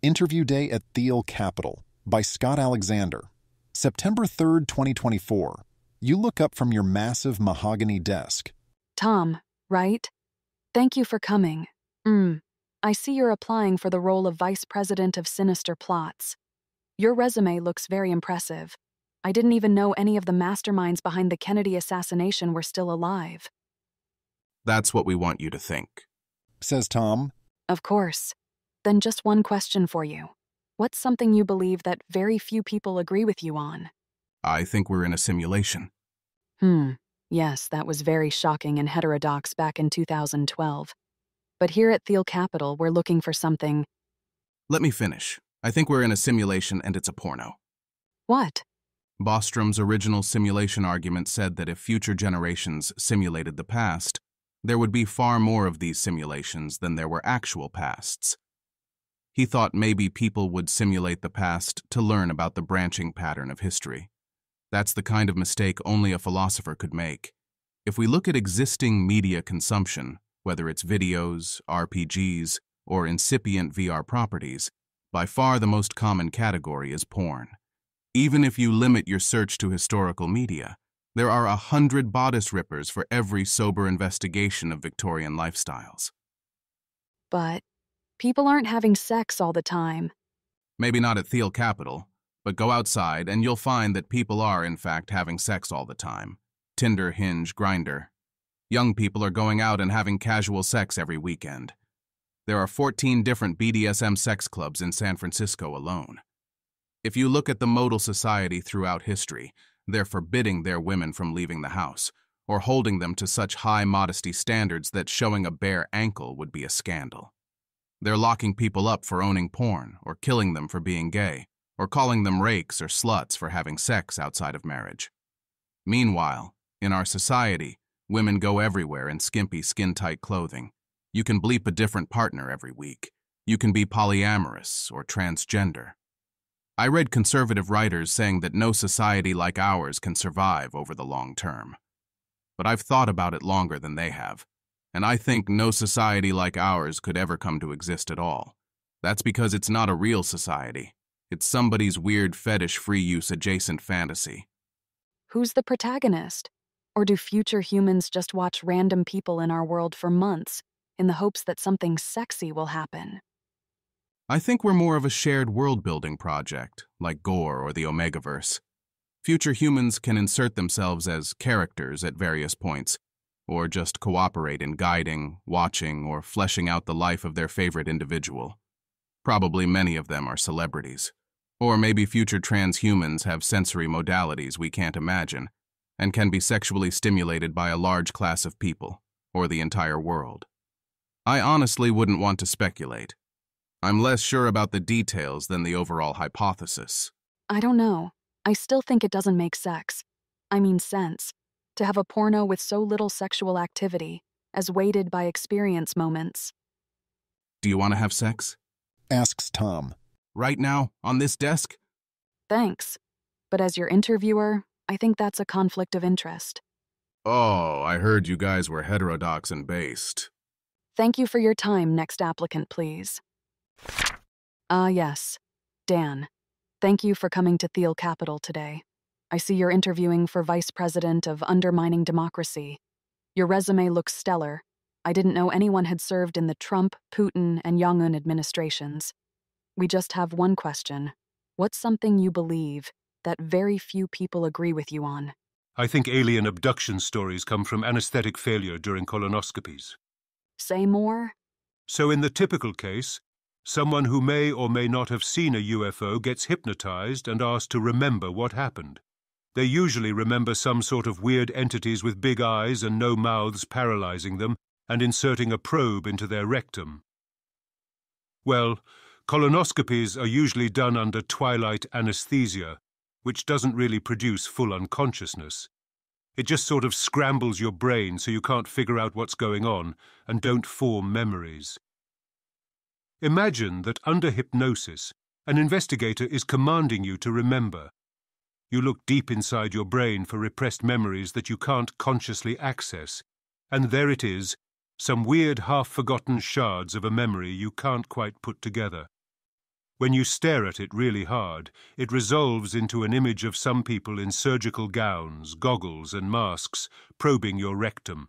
Interview Day at Thiel Capital by Scott Alexander. September 3rd, 2024. You look up from your massive mahogany desk. Tom, right? Thank you for coming. I see you're applying for the role of Vice President of Sinister Plots. Your resume looks very impressive. I didn't even know any of the masterminds behind the Kennedy assassination were still alive. That's what we want you to think, Says Tom. Of course. Then just one question for you. What's something you believe that very few people agree with you on? I think we're in a simulation. Yes, that was very shocking and heterodox back in 2012. But here at Thiel Capital, we're looking for something. Let me finish. I think we're in a simulation and it's a porno. What? Bostrom's original simulation argument said that if future generations simulated the past, there would be far more of these simulations than there were actual pasts. He thought maybe people would simulate the past to learn about the branching pattern of history. That's the kind of mistake only a philosopher could make. If we look at existing media consumption, whether it's videos, RPGs, or incipient VR properties, by far the most common category is porn. Even if you limit your search to historical media, there are 100 bodice rippers for every sober investigation of Victorian lifestyles. But people aren't having sex all the time. Maybe not at Thiel Capital, but go outside and you'll find that people are, in fact, having sex all the time. Tinder, Hinge, Grindr. Young people are going out and having casual sex every weekend. There are 14 different BDSM sex clubs in San Francisco alone. If you look at the modal society throughout history, they're forbidding their women from leaving the house, or holding them to such high modesty standards that showing a bare ankle would be a scandal. They're locking people up for owning porn, or killing them for being gay, or calling them rakes or sluts for having sex outside of marriage. Meanwhile, in our society, women go everywhere in skimpy, skin-tight clothing. You can bleep a different partner every week. You can be polyamorous or transgender. I read conservative writers saying that no society like ours can survive over the long term. But I've thought about it longer than they have, and I think no society like ours could ever come to exist at all. That's because it's not a real society. It's somebody's weird fetish free use adjacent fantasy. Who's the protagonist? Or do future humans just watch random people in our world for months in the hopes that something sexy will happen? I think we're more of a shared world-building project, like Gore or the Omegaverse. Future humans can insert themselves as characters at various points, or just cooperate in guiding, watching, or fleshing out the life of their favorite individual. Probably many of them are celebrities. Or maybe future transhumans have sensory modalities we can't imagine, and can be sexually stimulated by a large class of people, or the entire world. I honestly wouldn't want to speculate. I'm less sure about the details than the overall hypothesis. I don't know. I still think it doesn't make sense, to have a porno with so little sexual activity, as weighted by experience moments. Do you want to have sex? Asks Tom. Right now, on this desk? Thanks. But as your interviewer, I think that's a conflict of interest. Oh, I heard you guys were heterodox and based. Thank you for your time. Next applicant, please. Yes. Dan. Thank you for coming to Thiel Capital today. I see you're interviewing for Vice President of Undermining Democracy. Your resume looks stellar. I didn't know anyone had served in the Trump, Putin, and Jong-un administrations. We just have one question. What's something you believe that very few people agree with you on? I think alien abduction stories come from anesthetic failure during colonoscopies. Say more? So in the typical case, someone who may or may not have seen a UFO gets hypnotized and asked to remember what happened. They usually remember some sort of weird entities with big eyes and no mouths paralyzing them and inserting a probe into their rectum. Well, colonoscopies are usually done under twilight anesthesia, which doesn't really produce full unconsciousness. It just sort of scrambles your brain so you can't figure out what's going on and don't form memories. Imagine that under hypnosis, an investigator is commanding you to remember. You look deep inside your brain for repressed memories that you can't consciously access, and there it is, some weird half-forgotten shards of a memory you can't quite put together. When you stare at it really hard, it resolves into an image of some people in surgical gowns, goggles, and masks probing your rectum.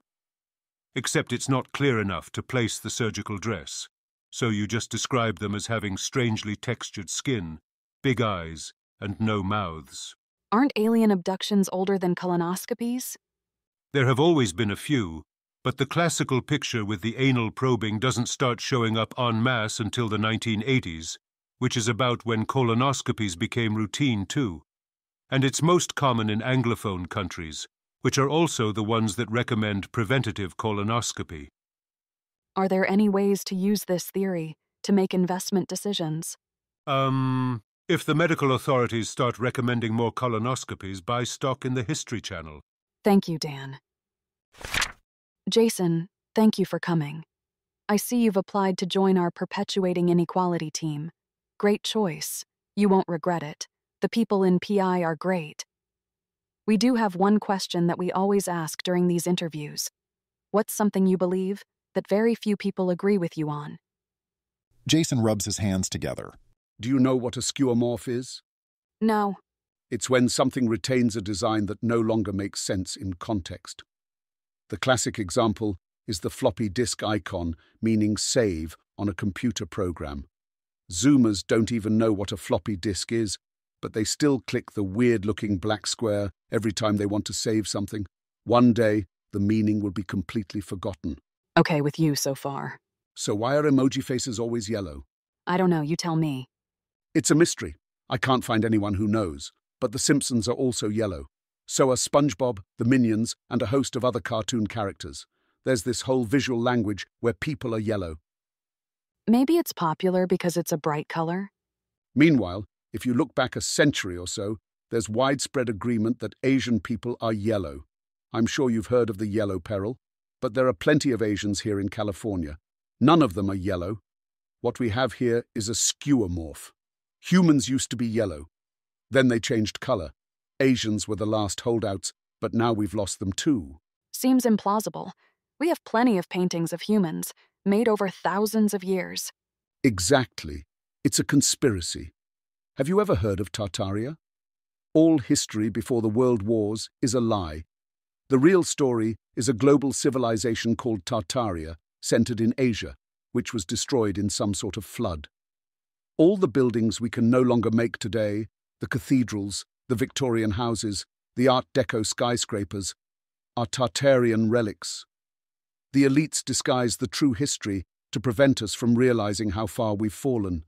Except it's not clear enough to place the surgical dress, so you just describe them as having strangely textured skin, big eyes, and no mouths. Aren't alien abductions older than colonoscopies? There have always been a few, but the classical picture with the anal probing doesn't start showing up en masse until the 1980s, which is about when colonoscopies became routine too. And it's most common in Anglophone countries, which are also the ones that recommend preventative colonoscopy. Are there any ways to use this theory to make investment decisions? If the medical authorities start recommending more colonoscopies, buy stock in the History Channel. Thank you, Dan. Jason, thank you for coming. I see you've applied to join our Perpetuating Inequality team. Great choice. You won't regret it. The people in PI are great. We do have one question that we always ask during these interviews. What's something you believe that very few people agree with you on? Jason rubs his hands together. Do you know what a skeuomorph is? No. It's when something retains a design that no longer makes sense in context. The classic example is the floppy disk icon meaning save on a computer program. Zoomers don't even know what a floppy disk is, but they still click the weird-looking black square every time they want to save something. One day, the meaning will be completely forgotten. Okay with you so far. So why are emoji faces always yellow? I don't know, you tell me. It's a mystery. I can't find anyone who knows. But the Simpsons are also yellow. So are SpongeBob, the Minions, and a host of other cartoon characters. There's this whole visual language where people are yellow. Maybe it's popular because it's a bright color? Meanwhile, if you look back a century or so, there's widespread agreement that Asian people are yellow. I'm sure you've heard of the yellow peril, but there are plenty of Asians here in California. None of them are yellow. What we have here is a skeuomorph. Humans used to be yellow. Then they changed color. Asians were the last holdouts, but now we've lost them too. Seems implausible. We have plenty of paintings of humans, made over thousands of years. Exactly. It's a conspiracy. Have you ever heard of Tartaria? All history before the world wars is a lie. The real story is a global civilization called Tartaria, centered in Asia, which was destroyed in some sort of flood. All the buildings we can no longer make today, the cathedrals, the Victorian houses, the Art Deco skyscrapers, are Tartarian relics. The elites disguise the true history to prevent us from realizing how far we've fallen.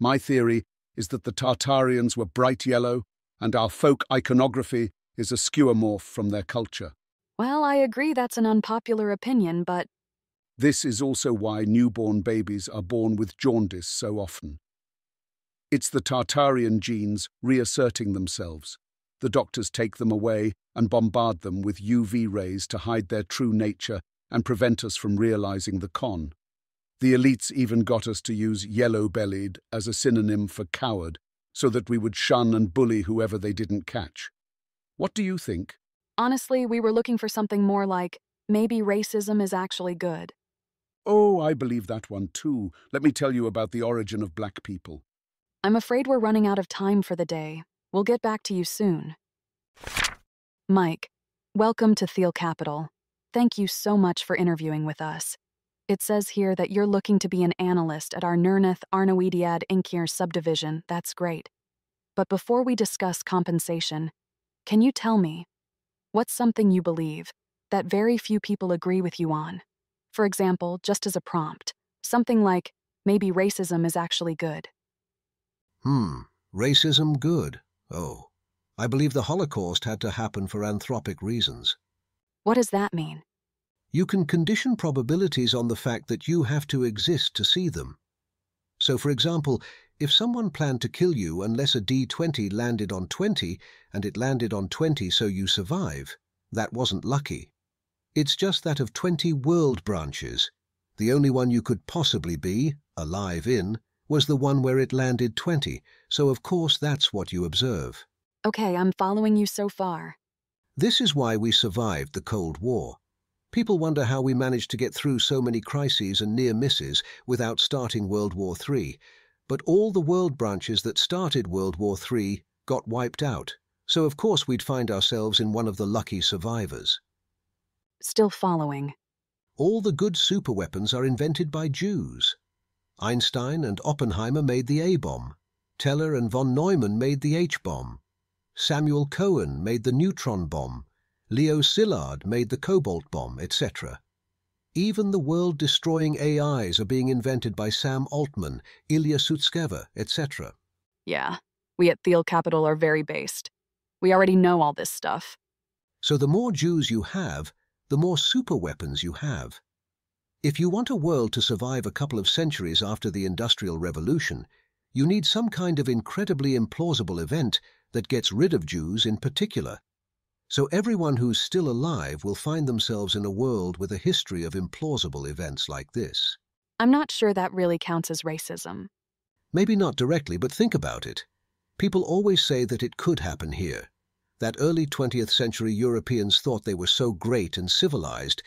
My theory is that the Tartarians were bright yellow, and our folk iconography is a skeuomorph from their culture. Well, I agree that's an unpopular opinion, but This is also why newborn babies are born with jaundice so often. It's the Tartarian genes reasserting themselves. The doctors take them away and bombard them with UV rays to hide their true nature and prevent us from realizing the con. The elites even got us to use yellow-bellied as a synonym for coward, so that we would shun and bully whoever they didn't catch. What do you think? honestly, we were looking for something more like, maybe racism is actually good. Oh, I believe that one too. Let me tell you about the origin of black people. I'm afraid we're running out of time for the day. We'll get back to you soon. Mike, welcome to Thiel Capital. Thank you so much for interviewing with us. It says here that you're looking to be an analyst at our Nerneth Arnoediad Inkir subdivision. That's great. But before we discuss compensation, can you tell me, what's something you believe that very few people agree with you on? For example, just as a prompt, something like, maybe racism is actually good. Racism good? Oh, I believe the Holocaust had to happen for anthropic reasons. What does that mean? You can condition probabilities on the fact that you have to exist to see them. So, for example, if someone planned to kill you unless a D20 landed on 20 and it landed on 20 so you survive, that wasn't lucky. It's just that of 20 world branches, the only one you could possibly be, alive in, was the one where it landed 20, so of course that's what you observe. Okay, I'm following you so far. This is why we survived the Cold War. People wonder how we managed to get through so many crises and near misses without starting World War III, But all the world branches that started World War III got wiped out, so of course we'd find ourselves in one of the lucky survivors. Still following. All the good superweapons are invented by Jews. Einstein and Oppenheimer made the A-bomb. Teller and von Neumann made the H-bomb. Samuel Cohen made the neutron bomb. Leo Szilard made the cobalt bomb, etc. Even the world-destroying AIs are being invented by Sam Altman, Ilya Sutskever, etc. Yeah, we at Thiel Capital are very based. We already know all this stuff. So the more Jews you have, the more superweapons you have. If you want a world to survive a couple of centuries after the Industrial Revolution, you need some kind of incredibly implausible event that gets rid of Jews in particular. So everyone who's still alive will find themselves in a world with a history of implausible events like this. I'm not sure that really counts as racism. Maybe not directly, but think about it. People always say that it could happen here. That early 20th century Europeans thought they were so great and civilized,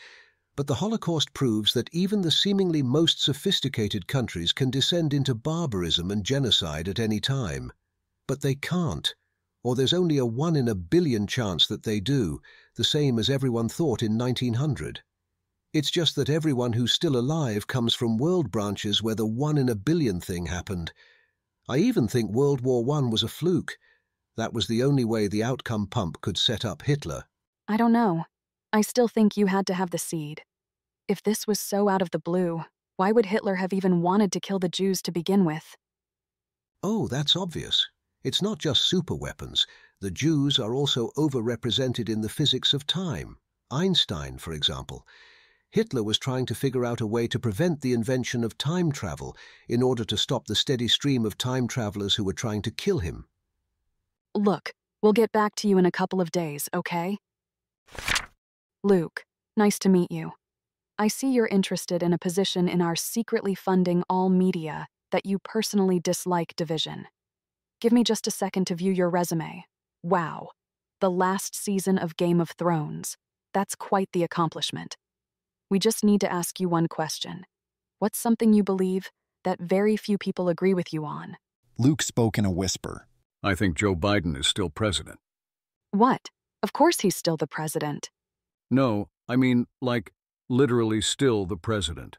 but the Holocaust proves that even the seemingly most sophisticated countries can descend into barbarism and genocide at any time. But they can't, or there's only a 1 in a billion chance that they do, the same as everyone thought in 1900. It's just that everyone who's still alive comes from world branches where the 1 in a billion thing happened. I even think World War I was a fluke. That was the only way the outcome pump could set up Hitler. I don't know. I still think you had to have the seed. If this was so out of the blue, why would Hitler have even wanted to kill the Jews to begin with? Oh, that's obvious. It's not just superweapons. The Jews are also overrepresented in the physics of time. Einstein, for example. Hitler was trying to figure out a way to prevent the invention of time travel in order to stop the steady stream of time travelers who were trying to kill him. Look, we'll get back to you in a couple of days, okay? Luke, nice to meet you. I see you're interested in a position in our secretly funding all media that you personally dislike division. Give me just a second to view your resume. Wow. The last season of Game of Thrones. That's quite the accomplishment. We just need to ask you one question. What's something you believe that very few people agree with you on? Luke spoke in a whisper. I think Joe Biden is still president. What? Of course he's still the president. No, I mean, like, literally still the president.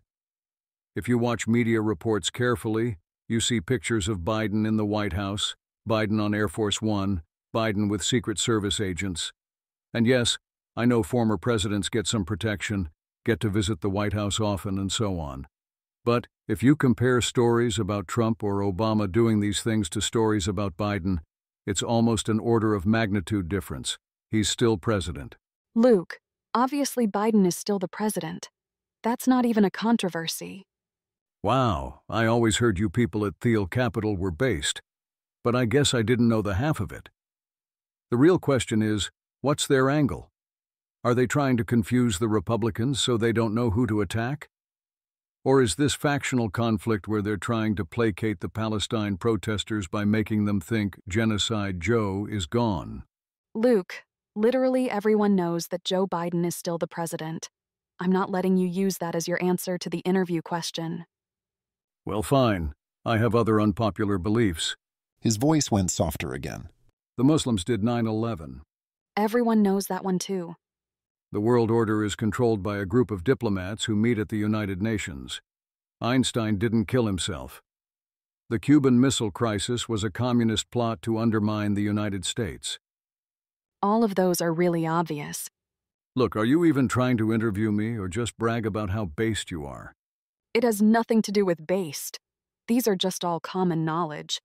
If you watch media reports carefully, you see pictures of Biden in the White House, Biden on Air Force One, Biden with Secret Service agents. And yes, I know former presidents get some protection, get to visit the White House often, and so on. But if you compare stories about Trump or Obama doing these things to stories about Biden, it's almost an order of magnitude difference. He's still president. Luke, obviously Biden is still the president. That's not even a controversy. Wow, I always heard you people at Thiel Capital were based, but I guess I didn't know the half of it. The real question is, what's their angle? Are they trying to confuse the Republicans so they don't know who to attack? Or is this factional conflict where they're trying to placate the Palestine protesters by making them think Genocide Joe is gone? Luke, literally everyone knows that Joe Biden is still the president. I'm not letting you use that as your answer to the interview question. Well, fine. I have other unpopular beliefs. His voice went softer again. The Muslims did 9/11. Everyone knows that one too. The world order is controlled by a group of diplomats who meet at the United Nations. Einstein didn't kill himself. The Cuban Missile Crisis was a communist plot to undermine the United States. All of those are really obvious. Look, are you even trying to interview me or just brag about how based you are? It has nothing to do with based. These are just all common knowledge.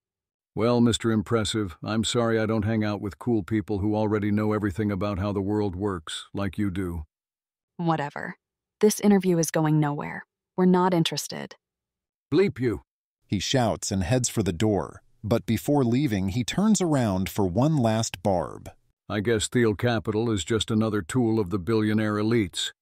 Well, Mr. Impressive, I'm sorry I don't hang out with cool people who already know everything about how the world works, like you do. Whatever. This interview is going nowhere. We're not interested. Bleep you. He shouts and heads for the door, but before leaving, he turns around for one last barb. I guess Thiel Capital is just another tool of the billionaire elites.